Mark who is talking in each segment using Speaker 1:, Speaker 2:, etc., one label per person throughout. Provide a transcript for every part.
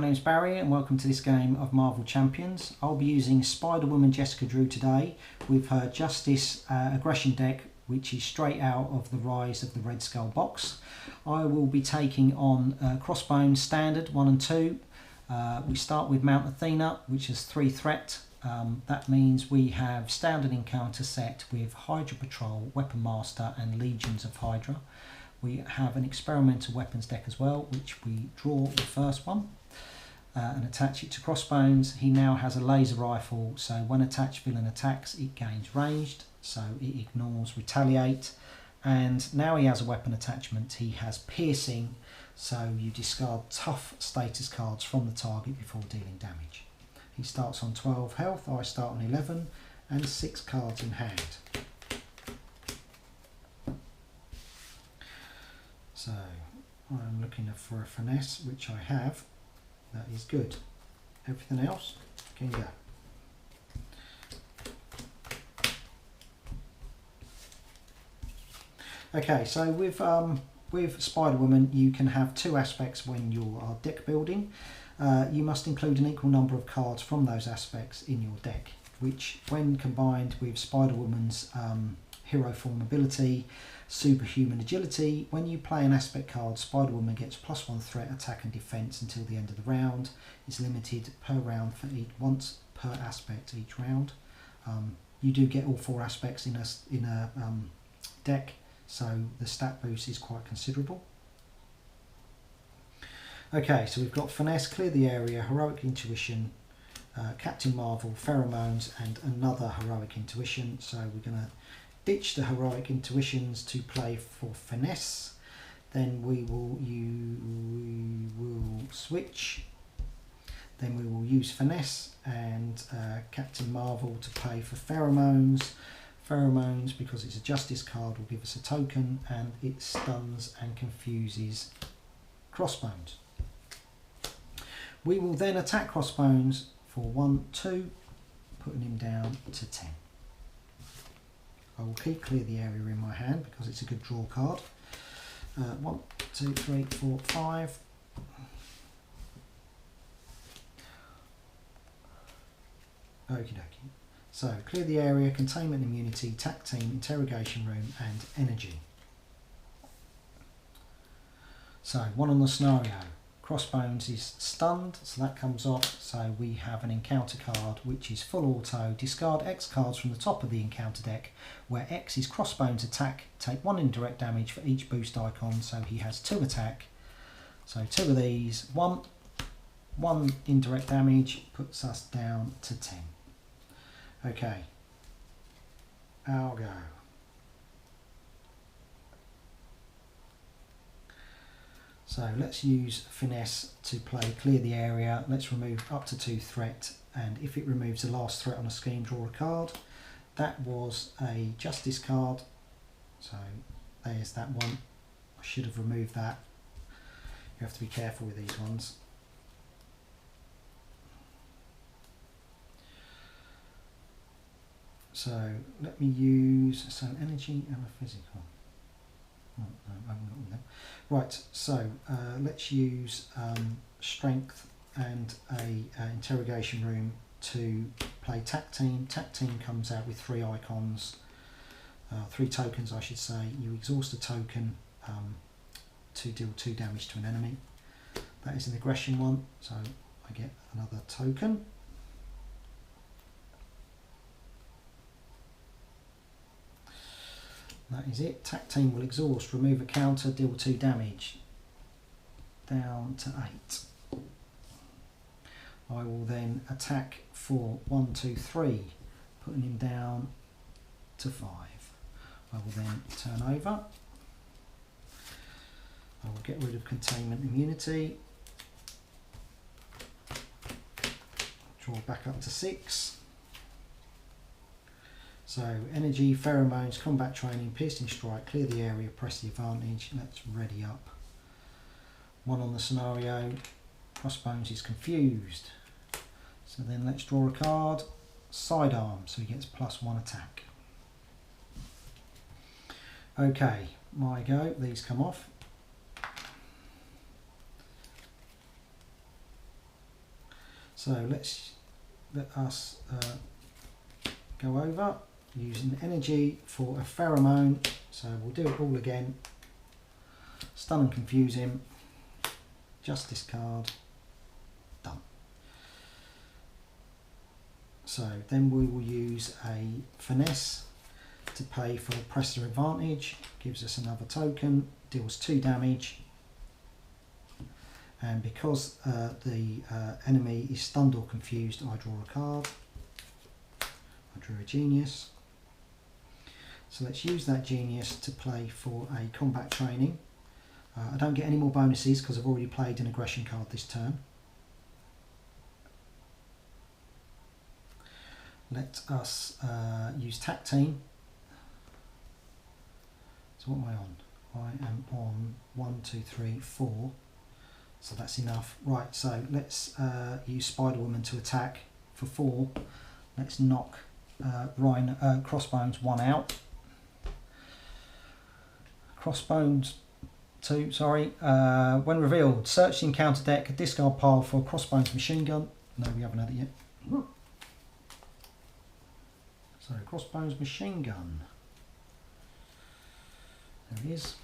Speaker 1: name's Barry and welcome to this game of Marvel Champions. I'll be using Spiderwoman Jessica Drew today with her Justice aggression deck, which is straight out of the Rise of the Red Skull box. I will be taking on Crossbones Standard 1 and 2. We start with Mount Athena, which is 3 threat. That means we have standard encounter set with Hydra Patrol, Weapon Master and Legions of Hydra. We have an experimental weapons deck as well, which we draw the first one and attach it to Crossbones. He now has a laser rifle, so when attached villain attacks, it gains ranged, so it ignores retaliate. And now he has a weapon attachment. He has piercing, so you discard tough status cards from the target before dealing damage. He starts on 12 health, I start on 11, and 6 cards in hand. So I'm looking for a finesse, which I have. That is good. Everything else can go. Okay, so with Spiderwoman, you can have 2 aspects when you are deck building. You must include an equal number of cards from those aspects in your deck, which when combined with Spiderwoman's hero form ability, superhuman agility, when you play an aspect card, Spiderwoman gets +1 threat, attack and defense until the end of the round. It's limited per round for once per aspect each round. You do get all 4 aspects in a deck, so the stat boost is quite considerable. Okay, so we've got Finesse, Clear the Area, Heroic Intuition, Captain Marvel, Pheromones and another Heroic Intuition. So we're going to ditch the Heroic Intuitions to play for Finesse. Then we will switch. Then we will use Finesse and Captain Marvel to play for Pheromones. Pheromones, because it's a Justice card, will give us a token and it stuns and confuses Crossbones. We will then attack Crossbones for 1, 2, putting him down to 10. I will keep Clear the Area in my hand because it's a good draw card. 1, 2, 3, 4, 5. Okie dokie. So Clear the Area, Containment Immunity, Tac Team, Interrogation Room and Energy. So 1 on the scenario. Crossbones is stunned, so that comes off. So we have an encounter card which is full auto. Discard X cards from the top of the encounter deck, where X is Crossbones attack. Take 1 indirect damage for each boost icon, so he has 2 attack. So 2 of these, 1 indirect damage puts us down to 10. Okay, I'll go. So let's use Finesse to play Clear the Area. Let's remove up to 2 threat, and if it removes the last threat on a scheme, draw a card. That was a Justice card, so there's that one. I should have removed that. You have to be careful with these ones. So let me use energy and a physical. Oh, no, I haven't got them. Right, so let's use strength and a interrogation room to play Tac Team. Tac Team comes out with 3 icons, 3 tokens I should say. You exhaust a token to deal 2 damage to an enemy. That is an aggression one, so I get another token. That is it. Tac Team will exhaust, remove a counter, deal 2 damage. Down to 8. I will then attack for 1, 2, 3, putting him down to 5. I will then turn over. I will get rid of Containment Immunity. Draw back up to 6. So Energy, Pheromones, Combat Training, Piercing Strike, Clear the Area, Press the Advantage. Let's ready up. 1 on the scenario. Crossbones is confused. So then let's draw a card. Sidearm, so he gets +1 attack. Okay, my go. These come off. So let us go over using energy for a pheromone. So we'll do it all again. Stun and confuse him. Just discard. Done. So then we will use a finesse to pay for press their advantage. Gives us another token. Deals 2 damage. And because the enemy is stunned or confused, I draw a card. I drew a genius. So let's use that genius to play for a combat training. I don't get any more bonuses because I've already played an aggression card this turn. Let us use Tac Team. So what am I on? I am on 1, 2, 3, 4. So that's enough. Right, so let's use Spiderwoman to attack for 4. Let's knock Crossbones 1 out. Crossbones 2, sorry. When revealed, search the encounter deck, discard pile for Crossbones machine gun. No, we haven't had it yet. So Crossbones machine gun. There it is.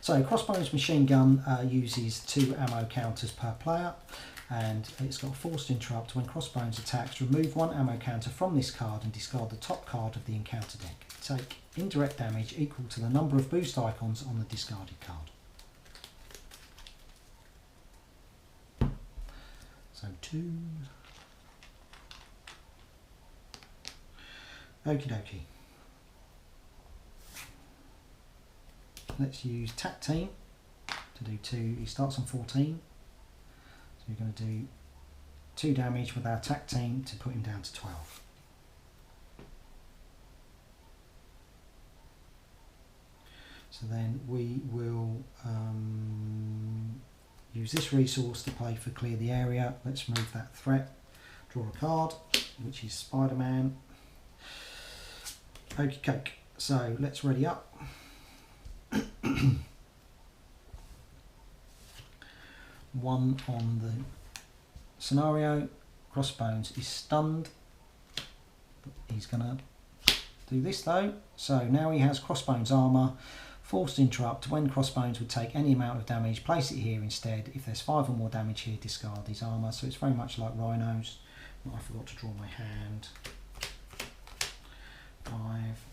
Speaker 1: So Crossbones machine gun uses 2 ammo counters per player, and it's got a forced interrupt. When Crossbones attacks, remove 1 ammo counter from this card and discard the top card of the encounter deck. Take indirect damage equal to the number of boost icons on the discarded card. So 2. Okie dokie. Let's use Tac Team to do 2. He starts on 14. So we're going to do 2 damage with our Tac Team to put him down to 12. So then we will use this resource to play for Clear the Area. Let's remove that threat. Draw a card, which is Spider-Man. Okie cake. So let's ready up. 1 on the scenario. Crossbones is stunned. He's going to do this though. So now he has Crossbones armour. Forced interrupt. When Crossbones would take any amount of damage, place it here instead. If there's 5 or more damage here, discard his armour. So it's very much like Rhinos. I forgot to draw my hand. 5.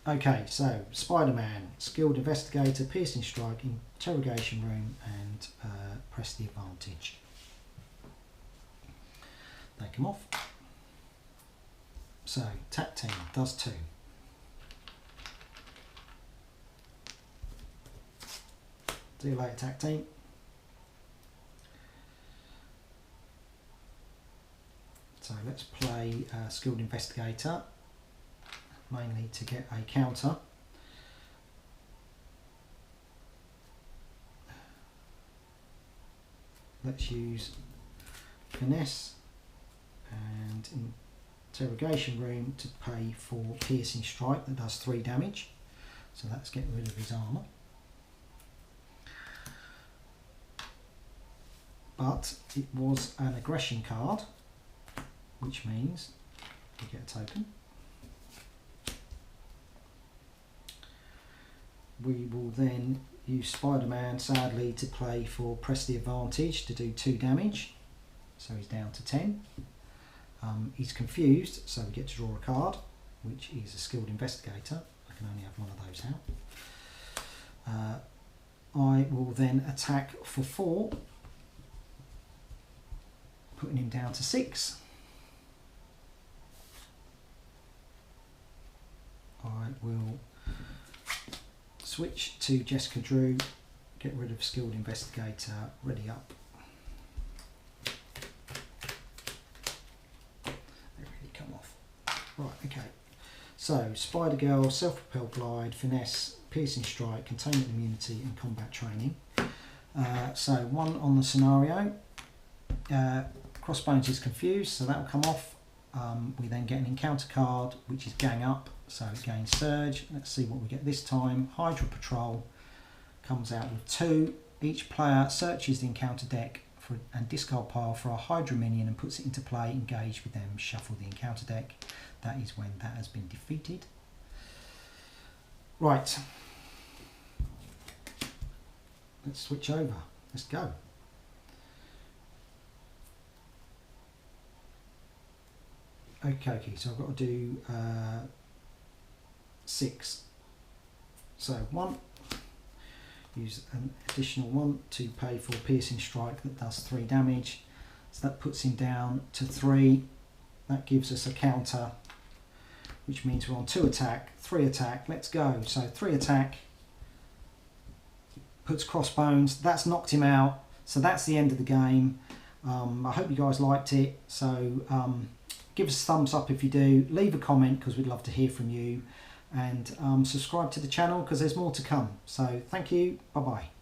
Speaker 1: Okay, so Spider-Man, Skilled Investigator, Piercing Strike, Interrogation Room, and Press the Advantage. They come off. So Tac Team does 2. See you later, Tac Team. So let's play Skilled Investigator. Mainly to get a counter. Let's use Finesse and Interrogation Room to pay for Piercing Strike that does 3 damage. So that's getting rid of his armour. But it was an aggression card, which means you get a token. We will then use Spider-Man, sadly, to play for Press the Advantage to do 2 damage. So he's down to 10. He's confused, so we get to draw a card, which is a Skilled Investigator. I can only have one of those out. I will then attack for 4, putting him down to 6. I will switch to Jessica Drew, get rid of Skilled Investigator, ready up. They really come off. Right, okay. So, Spider Girl, Self-Propelled Glide, Finesse, Piercing Strike, Containment Immunity, and Combat Training. So, 1 on the scenario. Crossbones is confused, so that will come off. We then get an encounter card, which is Gang Up. So it gains Surge. Let's see what we get this time. Hydra Patrol comes out with 2. Each player searches the encounter deck and discard pile for our Hydra minion and puts it into play, engage with them, shuffle the encounter deck. That is when that has been defeated. Right. Let's switch over. Let's go. Okay, so I've got to do 6. So 1, use an additional 1 to pay for a piercing strike that does 3 damage. So that puts him down to 3. That gives us a counter, which means we're on 2 attack, 3 attack. Let's go. So 3 attack, puts Crossbones. That's knocked him out. So that's the end of the game. I hope you guys liked it. So give us a thumbs up if you do. Leave a comment because we'd love to hear from you. And subscribe to the channel because there's more to come. So thank you. Bye bye.